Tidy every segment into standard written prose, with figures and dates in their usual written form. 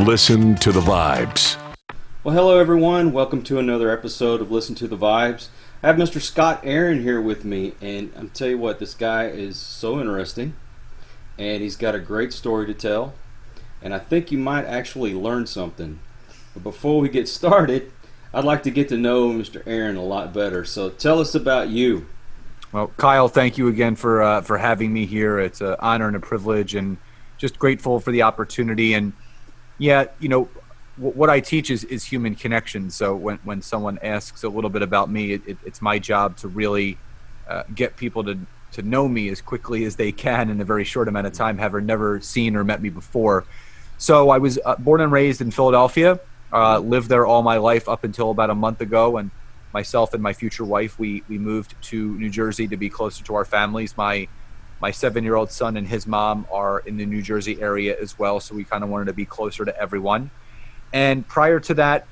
Listen to the Vibes. Well, hello everyone. Welcome to another episode of Listen to the Vibes. I have Mr. Scott Aaron here with me, and I'm tell you what, this guy is so interesting, and he's got a great story to tell, and I think you might actually learn something. But before we get started, I'd like to get to know Mr. Aaron a lot better. So tell us about you. Well, Kyle, thank you again for having me here. It's an honor and a privilege, and just grateful for the opportunity. And yeah, you know, what I teach is human connection. So when someone asks a little bit about me, it's my job to really get people to know me as quickly as they can in a very short amount of time, having never seen or met me before. So I was born and raised in Philadelphia, lived there all my life up until about a month ago. And myself and my future wife, we moved to New Jersey to be closer to our families. My 7-year-old son and his mom are in the New Jersey area as well. So we kind of wanted to be closer to everyone. And prior to that,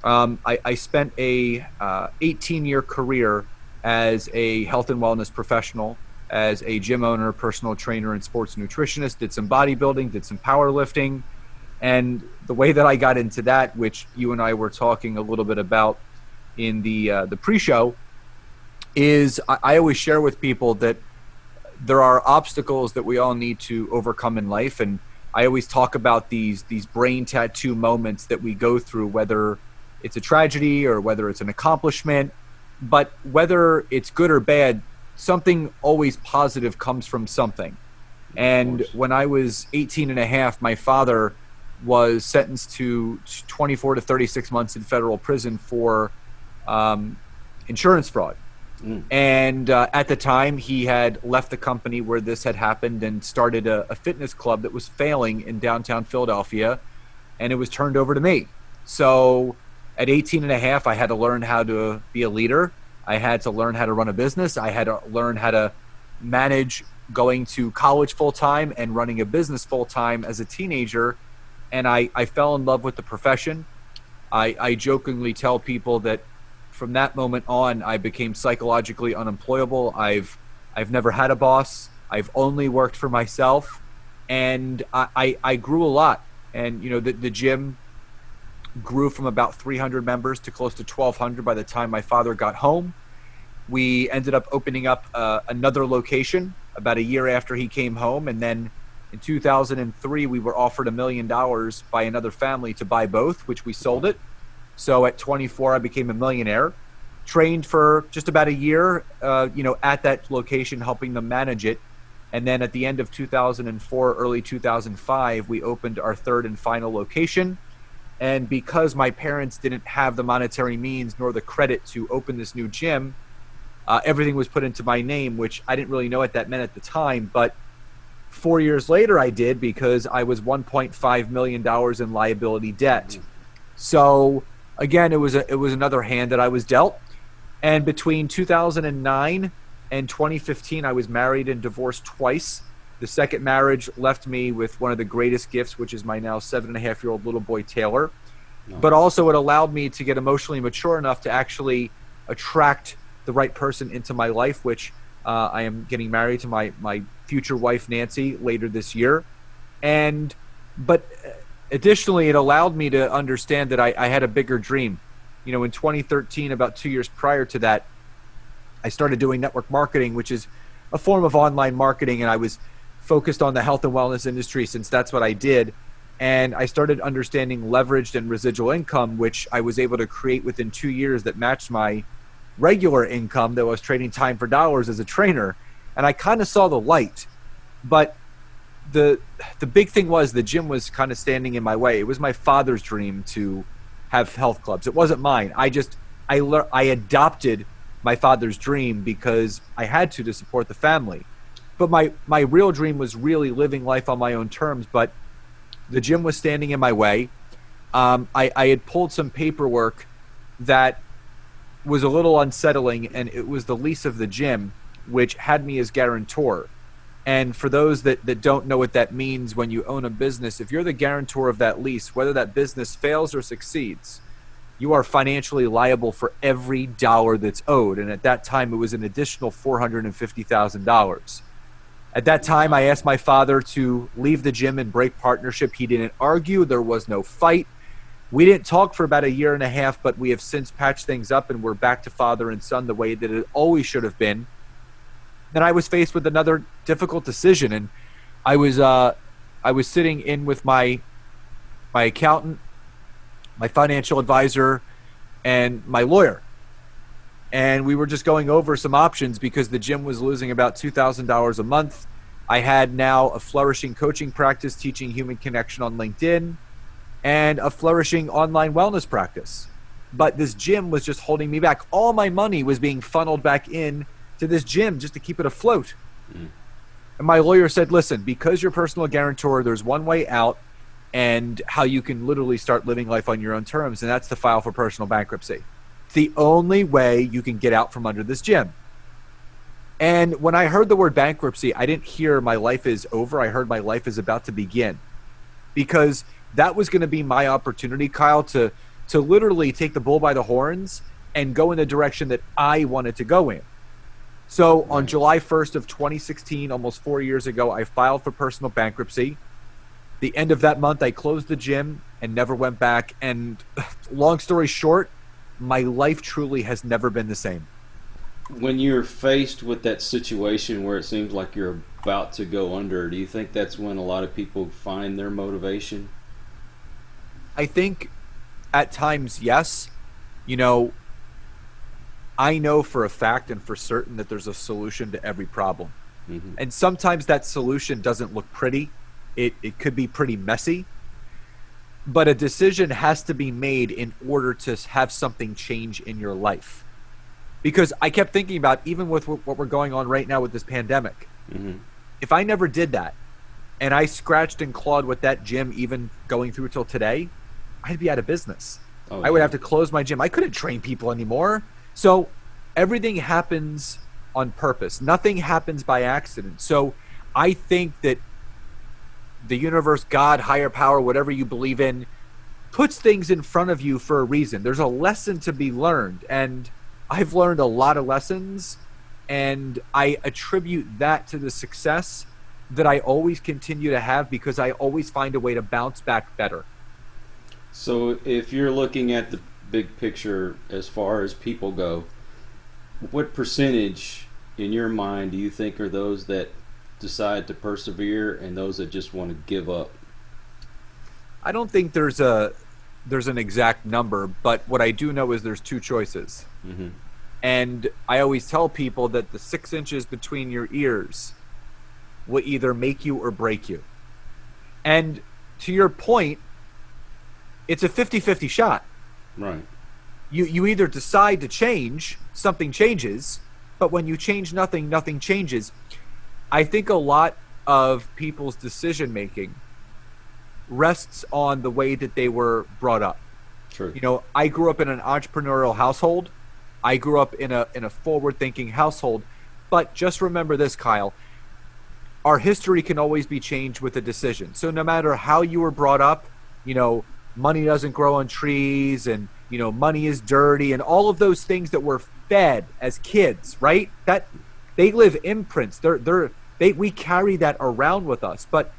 I spent a 18-year career as a health and wellness professional, as a gym owner, personal trainer, and sports nutritionist. Did some bodybuilding, did some powerlifting. And the way that I got into that, which you and I were talking a little bit about in the pre-show, is I always share with people that there are obstacles that we all need to overcome in life. And I always talk about these brain tattoo moments that we go through, whether it's a tragedy or whether it's an accomplishment, but whether it's good or bad, something always positive comes from something. And when I was 18 and a half, my father was sentenced to 24 to 36 months in federal prison for insurance fraud. And at the time, he had left the company where this had happened and started a fitness club that was failing in downtown Philadelphia, and it was turned over to me. So at 18 and a half, I had to learn how to be a leader. I had to learn how to run a business. I had to learn how to manage going to college full-time and running a business full-time as a teenager. And I fell in love with the profession. I jokingly tell people that from that moment on, I became psychologically unemployable. I've never had a boss. I've only worked for myself, and I grew a lot. And you know, the gym grew from about 300 members to close to 1,200 by the time my father got home. We ended up opening up another location about a year after he came home, and then in 2003, we were offered $1 million by another family to buy both, which we sold it. So at 24, I became a millionaire, trained for just about a year, at that location, helping them manage it. And then at the end of 2004, early 2005, we opened our third and final location. And because my parents didn't have the monetary means nor the credit to open this new gym, everything was put into my name, which I didn't really know what that meant at the time. But 4 years later, I did, because I was $1.5 million in liability debt. So again, it was another hand that I was dealt. And between 2009 and 2015, I was married and divorced twice. The second marriage left me with one of the greatest gifts, which is my now 7.5-year-old little boy, Taylor. Nice. But also it allowed me to get emotionally mature enough to actually attract the right person into my life, which I am getting married to my future wife, Nancy, later this year. But additionally, it allowed me to understand that I had a bigger dream. You know, in 2013, about 2 years prior to that, I started doing network marketing, which is a form of online marketing, and I was focused on the health and wellness industry since that's what I did. And I started understanding leveraged and residual income, which I was able to create within 2 years that matched my regular income that was trading time for dollars as a trainer. And I kind of saw the light, but the big thing was the gym was kind of standing in my way. It was my father's dream to have health clubs. It wasn't mine. I adopted my father's dream because I had to support the family. But my real dream was really living life on my own terms, but the gym was standing in my way. I had pulled some paperwork that was a little unsettling, and it was the lease of the gym, which had me as guarantor. And for those that don't know what that means, when you own a business, if you're the guarantor of that lease, whether that business fails or succeeds, you are financially liable for every dollar that's owed. And at that time, it was an additional $450,000. At that time, I asked my father to leave the gym and break partnership. He didn't argue. There was no fight. We didn't talk for about a year and a half, but we have since patched things up and we're back to father and son the way that it always should have been. Then I was faced with another difficult decision, and I was sitting in with my accountant, my financial advisor, and my lawyer. And we were just going over some options because the gym was losing about $2,000 a month. I had now a flourishing coaching practice teaching human connection on LinkedIn and a flourishing online wellness practice. But this gym was just holding me back. All my money was being funneled back in to this gym just to keep it afloat. And my lawyer said, listen, because you're personal guarantor, there's one way out and how you can literally start living life on your own terms, and that's to file for personal bankruptcy. It's the only way you can get out from under this gym. And when I heard the word bankruptcy, I didn't hear my life is over. I heard my life is about to begin, because that was going to be my opportunity, Kyle, to literally take the bull by the horns and go in the direction that I wanted to go in. So on July 1st of 2016, almost 4 years ago, I filed for personal bankruptcy. The end of that month, I closed the gym and never went back. And long story short, my life truly has never been the same. When you're faced with that situation where it seems like you're about to go under, do you think that's when a lot of people find their motivation? I think at times, yes. You know, I know for a fact and for certain that there's a solution to every problem. Mm-hmm. And sometimes that solution doesn't look pretty. It could be pretty messy. But a decision has to be made in order to have something change in your life. Because I kept thinking about, even with what we're going on right now with this pandemic, if I never did that, and I scratched and clawed with that gym even going through till today, I'd be out of business. I would have to close my gym. I couldn't train people anymore. So everything happens on purpose. Nothing happens by accident. So I think that the universe, God, higher power, whatever you believe in, puts things in front of you for a reason. There's a lesson to be learned. And I've learned a lot of lessons, and I attribute that to the success that I always continue to have, because I always find a way to bounce back better. So if you're looking at the big picture as far as people go, what percentage in your mind do you think are those that decide to persevere and those that just want to give up? I don't think there's an exact number, but what I do know is there's two choices. And I always tell people that the 6 inches between your ears will either make you or break you. And to your point, it's a 50-50 shot. Right. You either decide to change, something changes, but when you change nothing, nothing changes. I think a lot of people's decision making rests on the way that they were brought up. True. You know, I grew up in an entrepreneurial household. I grew up in a forward-thinking household. But just remember this, Kyle. Our history can always be changed with a decision. So no matter how you were brought up, you know, money doesn't grow on trees, and, you know, money is dirty, and all of those things that we're fed as kids, right? That they live imprints. We carry that around with us. But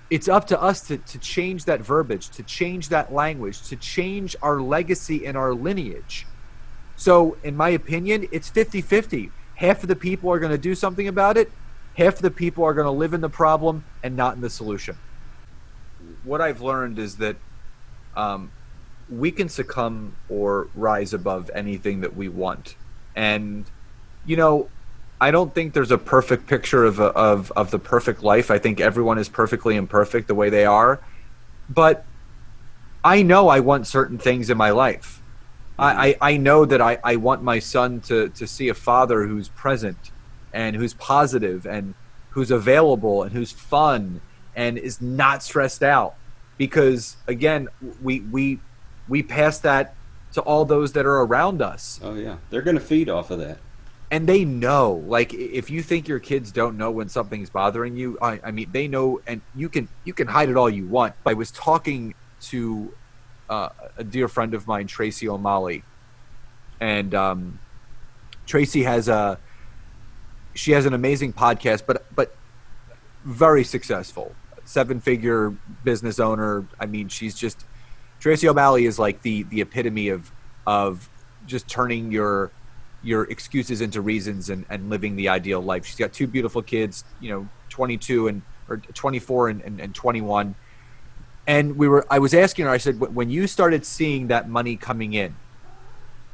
it's up to us to change that verbiage, to change that language, to change our legacy and our lineage. So in my opinion, it's 50-50. Half of the people are going to do something about it. Half of the people are going to live in the problem and not in the solution. What I've learned is that we can succumb or rise above anything that we want. And, you know, I don't think there's a perfect picture of the perfect life. I think everyone is perfectly imperfect the way they are. But I know I want certain things in my life. I know that I want my son to see a father who's present and who's positive and who's available and who's fun and is not stressed out. Because, again, we pass that to all those that are around us. Oh, yeah. They're going to feed off of that. And they know, like, if you think your kids don't know when something's bothering you, I mean, they know, and you can hide it all you want. I was talking to a dear friend of mine, Tracy O'Malley, and Tracy has an amazing podcast, but very successful, 7-figure business owner. I mean, Tracy O'Malley is like the epitome of just turning your excuses into reasons and living the ideal life. She's got 2 beautiful kids, 22 or 24 and 21. And I was asking her, I said, when you started seeing that money coming in,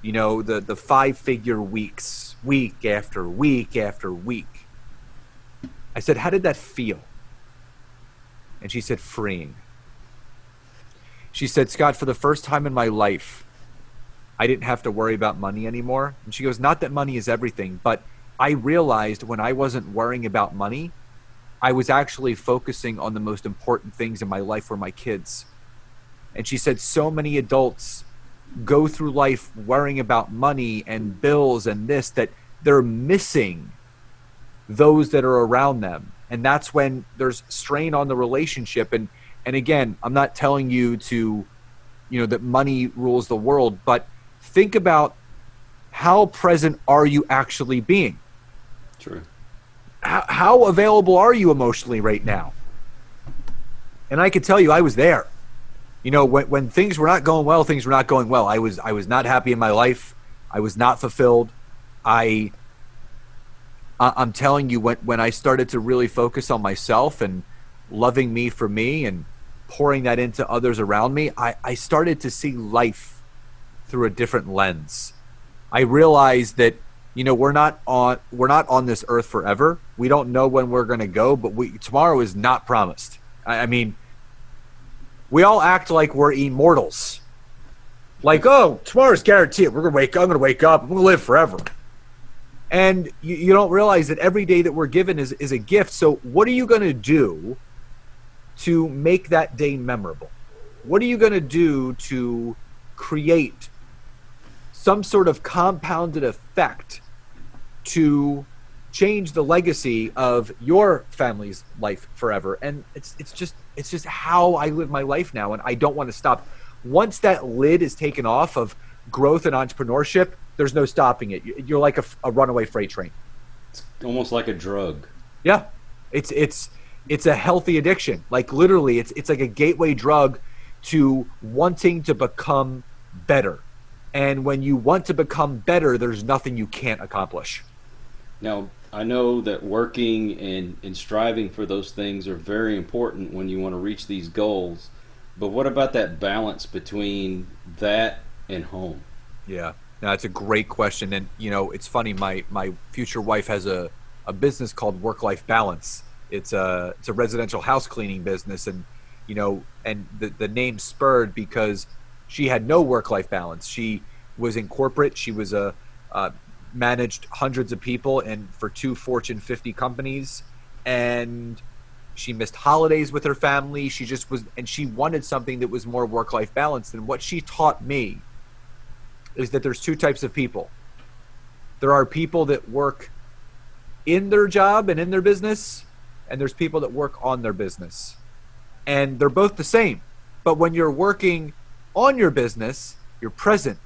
the 5-figure weeks, week after week after week, I said, how did that feel? And she said, freeing. She said, Scott, for the first time in my life, I didn't have to worry about money anymore. And she goes, not that money is everything, but I realized when I wasn't worrying about money, I was actually focusing on the most important things in my life were my kids. And she said, so many adults go through life worrying about money and bills and this, that they're missing those that are around them. And that's when there's strain on the relationship. And again, I'm not telling you to, that money rules the world, but think about how present are you actually being? True. How available are you emotionally right now? And I can tell you, I was there. When things were not going well, things were not going well. I was not happy in my life. I was not fulfilled. I'm telling you, when I started to really focus on myself and loving me for me and pouring that into others around me, I started to see life through a different lens. I realized that, we're not on this earth forever. We don't know when we're going to go, but tomorrow is not promised. I mean, we all act like we're immortals. Like, oh, tomorrow's guaranteed. I'm going to wake up. I'm going to live forever. And you don't realize that every day that we're given is a gift. So what are you going to do to make that day memorable? What are you going to do to create some sort of compounded effect to change the legacy of your family's life forever? And it's just how I live my life now, and I don't want to stop. Once that lid is taken off of growth and entrepreneurship, there's no stopping it. You're like a runaway freight train. It's almost like a drug. Yeah, it's a healthy addiction. Like literally, it's like a gateway drug to wanting to become better. And when you want to become better, there's nothing you can't accomplish. Now, I know that working and striving for those things are very important when you want to reach these goals. But what about that balance between that and home? Yeah, that's a great question. And, it's funny, my future wife has a business called Work-Life Balance. It's a residential house cleaning business. And, and the name spurred because she had no work-life balance. She was in corporate. She was managed hundreds of people and for 2 Fortune 50 companies, and she missed holidays with her family. She just was, and she wanted something that was more work-life balance. And what she taught me is that there's 2 types of people. There are people that work in their job and in their business, and there's people that work on their business. And they're both the same. But when you're working on your business, you're present,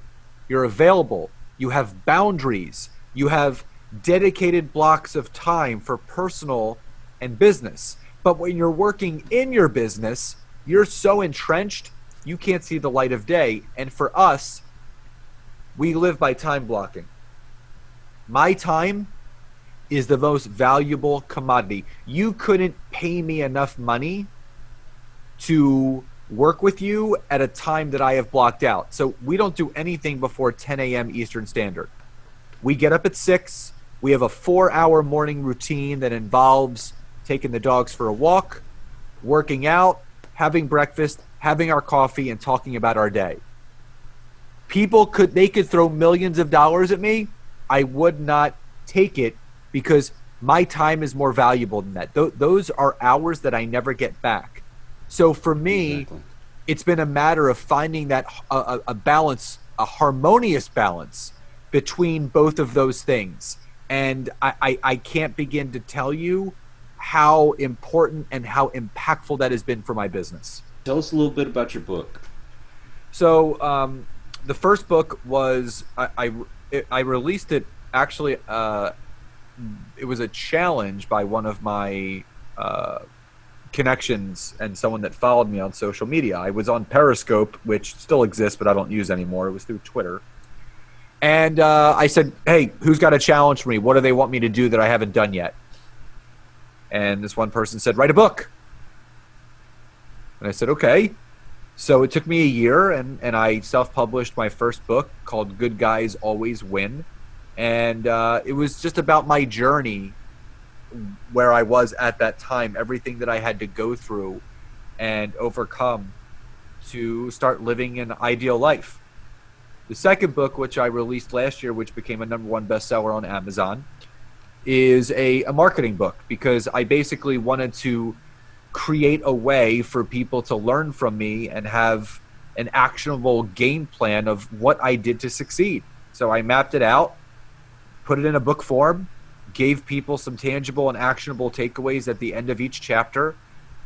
you're available, you have boundaries, you have dedicated blocks of time for personal and business. But when you're working in your business, you're so entrenched, you can't see the light of day. And for us, we live by time blocking. My time is the most valuable commodity. You couldn't pay me enough money to work with you at a time that I have blocked out. So we don't do anything before 10 a.m. Eastern Standard. We get up at 6. We have a 4-hour morning routine that involves taking the dogs for a walk, working out, having breakfast, having our coffee, and talking about our day. People could throw millions of dollars at me. I would not take it because my time is more valuable than that. Those are hours that I never get back. So for me, exactly, it's been a matter of finding that a balance, a harmonious balance between both of those things. And I can't begin to tell you how important and how impactful that has been for my business. Tell us a little bit about your book. So the first book was, I released it actually, it was a challenge by one of my connections and someone that followed me on social media. I was on Periscope, which still exists, but I don't use anymore. It was through Twitter. And I said, hey, who's got a challenge for me? What do they want me to do that I haven't done yet? And this one person said, write a book. And I said, okay. So it took me a year, and I self-published my first book called Good Guys Always Win. And it was just about my journey, where I was at that time, everything that I had to go through and overcome to start living an ideal life. The second book, which I released last year, which became a #1 bestseller on Amazon, is a marketing book, because I basically wanted to create a way for people to learn from me and have an actionable game plan of what I did to succeed. So I mapped it out, put it in a book form, gave people some tangible and actionable takeaways at the end of each chapter.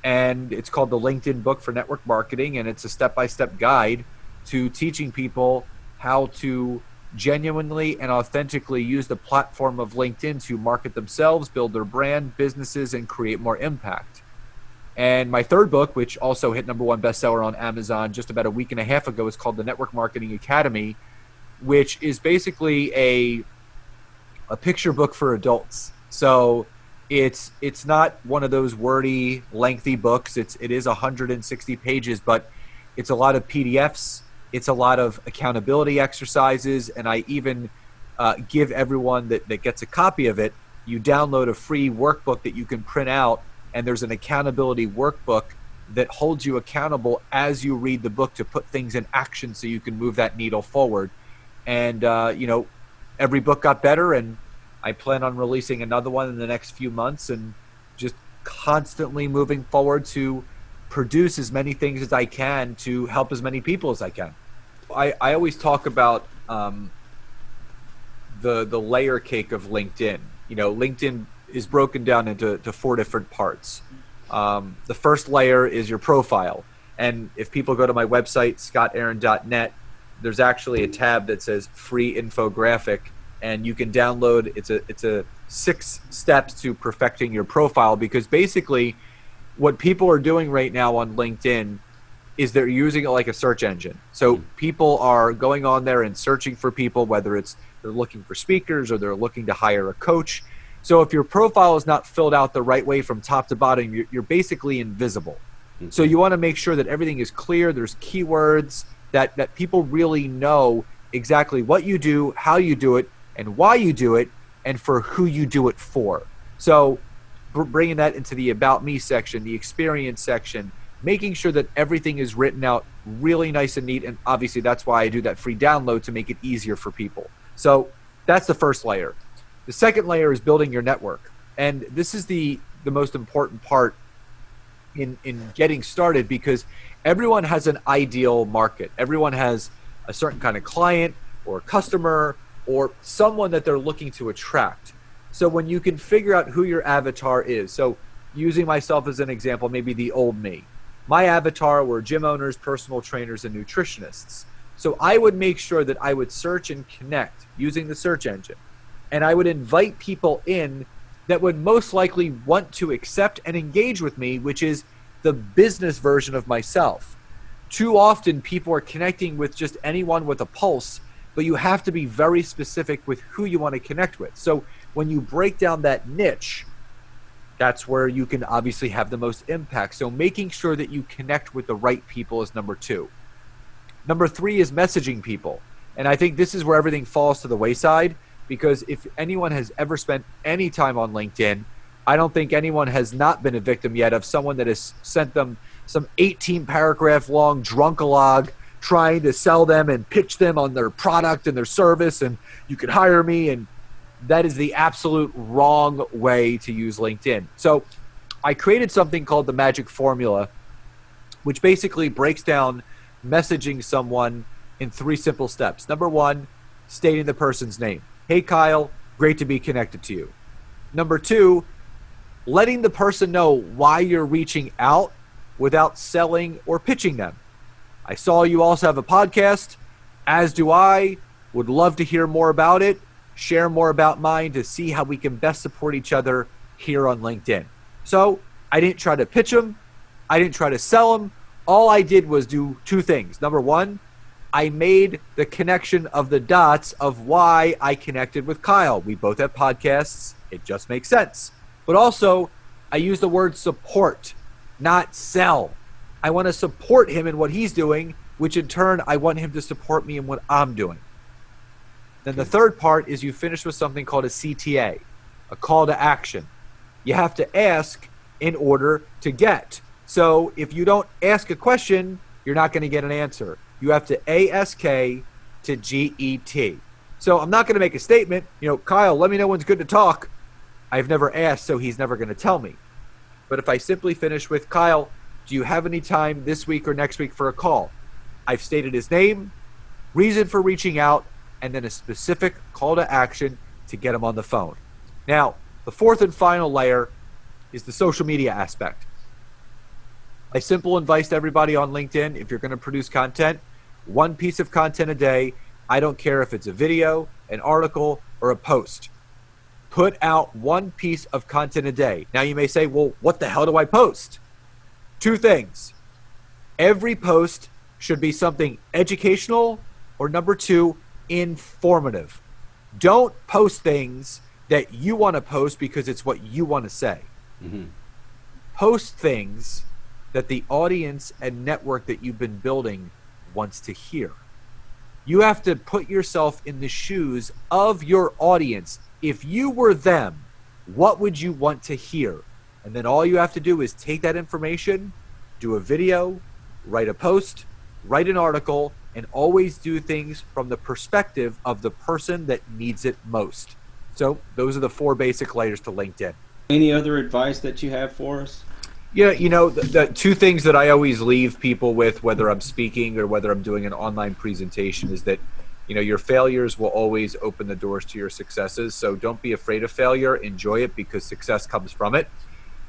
And it's called the LinkedIn Book for Network Marketing. And it's a step-by-step guide to teaching people how to genuinely and authentically use the platform of LinkedIn to market themselves, build their brand, businesses, and create more impact. And my third book, which also hit #1 bestseller on Amazon just about a week and a half ago, is called The Network Marketing Academy, which is basically a picture book for adults. So it's not one of those wordy, lengthy books. It is 160 pages, but it's a lot of PDFs. It's a lot of accountability exercises, and I even give everyone that gets a copy of it, you download a free workbook that you can print out, and there's an accountability workbook that holds you accountable as you read the book to put things in action so you can move that needle forward. And, every book got better, and I plan on releasing another one in the next few months, and just constantly moving forward to produce as many things as I can to help as many people as I can. I always talk about the layer cake of LinkedIn. LinkedIn is broken down into 4 different parts. The first layer is your profile. And if people go to my website, scottaaron.net, there's actually a tab that says free infographic, and you can download. It's a 6 steps to perfecting your profile, because basically what people are doing right now on LinkedIn is they're using it like a search engine. So people are going on there and searching for people, whether it's they're looking for speakers or they're looking to hire a coach. So if your profile is not filled out the right way from top to bottom, you're basically invisible. Mm-hmm. So you want to make sure that everything is clear. There's keywords that people really know exactly what you do, how you do it, and why you do it, and for who you do it for. So bringing that into the About Me section, the Experience section, making sure that everything is written out really nice and neat. And obviously that's why I do that free download, to make it easier for people. So that's the first layer. The second layer is building your network. And this is the most important part in getting started, because everyone has an ideal market. Everyone has a certain kind of client or customer or someone that they're looking to attract. So when you can figure out who your avatar is, so using myself as an example, maybe the old me, my avatar were gym owners, personal trainers, and nutritionists. So I would make sure that I would search and connect using the search engine. And I would invite people in that would most likely want to accept and engage with me, which is the business version of myself. Too often people are connecting with just anyone with a pulse, but you have to be very specific with who you want to connect with. So when you break down that niche, that's where you can obviously have the most impact. So making sure that you connect with the right people is number 2. Number 3 is messaging people. And I think this is where everything falls to the wayside, because if anyone has ever spent any time on LinkedIn, I don't think anyone has not been a victim yet of someone that has sent them some 18-paragraph long drunkalog trying to sell them and pitch them on their product and their service, and you could hire me. And that is the absolute wrong way to use LinkedIn. So I created something called the Magic Formula, which basically breaks down messaging someone in 3 simple steps. Number 1, stating the person's name. Hey, Kyle, great to be connected to you. Number 2, letting the person know why you're reaching out without selling or pitching them. I saw you also have a podcast, as do I. Would love to hear more about it, share more about mine to see how we can best support each other here on LinkedIn. So I didn't try to pitch him. I didn't try to sell him. All I did was do two things. Number one, I made the connection of the dots of why I connected with Kyle. We both have podcasts. It just makes sense. But also, I use the word support, not sell. I want to support him in what he's doing, which in turn, I want him to support me in what I'm doing. Then the third part is you finish with something called a CTA, a call to action. You have to ask in order to get. So if you don't ask a question, you're not going to get an answer. You have to ASK to GET. So I'm not going to make a statement, Kyle, let me know when's good to talk. I've never asked, so he's never going to tell me. But if I simply finish with, Kyle, do you have any time this week or next week for a call? I've stated his name, reason for reaching out, and then a specific call to action to get him on the phone. Now, the fourth and final layer is the social media aspect. My simple advice to everybody on LinkedIn, if you're going to produce content, one piece of content a day. I don't care if it's a video, an article, or a post. Put out one piece of content a day. Now you may say, well, what the hell do I post? Two things. Every post should be something educational, or number two, informative. Don't post things that you want to post because it's what you want to say. Mm-hmm. Post things that the audience and network that you've been building wants to hear. You have to put yourself in the shoes of your audience. If you were them, what would you want to hear? And then all you have to do is take that information, do a video, write a post, write an article, and always do things from the perspective of the person that needs it most. So those are the four basic layers to LinkedIn. Any other advice that you have for us? Yeah, the two things that I always leave people with, whether I'm speaking or whether I'm doing an online presentation, is that, your failures will always open the doors to your successes. So don't be afraid of failure. Enjoy it because success comes from it.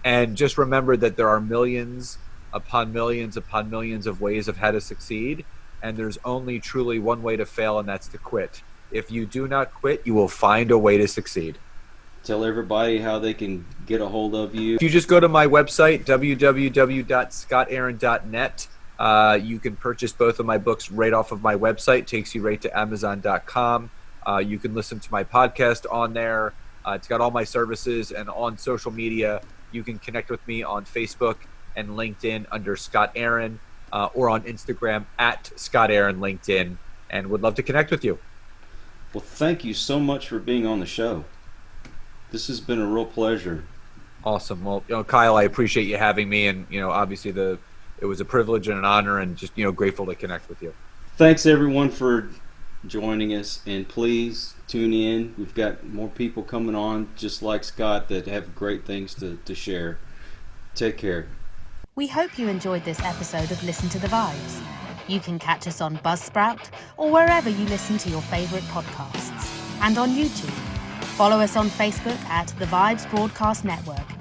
And just remember that there are millions upon millions upon millions of ways of how to succeed. And there's only truly one way to fail, and that's to quit. If you do not quit, you will find a way to succeed. Tell everybody how they can get a hold of you. If you just go to my website, www.scottaaron.net, you can purchase both of my books right off of my website. Takes you right to Amazon.com. You can listen to my podcast on there. It's got all my services, and on social media, you can connect with me on Facebook and LinkedIn under Scott Aaron, or on Instagram at Scott Aaron LinkedIn, and would love to connect with you. Well, thank you so much for being on the show. This has been a real pleasure. Awesome. Well, Kyle, I appreciate you having me, and obviously it was a privilege and an honor, and just grateful to connect with you. Thanks everyone for joining us, and please tune in. We've got more people coming on just like Scott that have great things to share. Take care. We hope you enjoyed this episode of Listen to the Vibes. You can catch us on Buzzsprout or wherever you listen to your favorite podcasts, and on YouTube. Follow us on Facebook at The Vibes Broadcast Network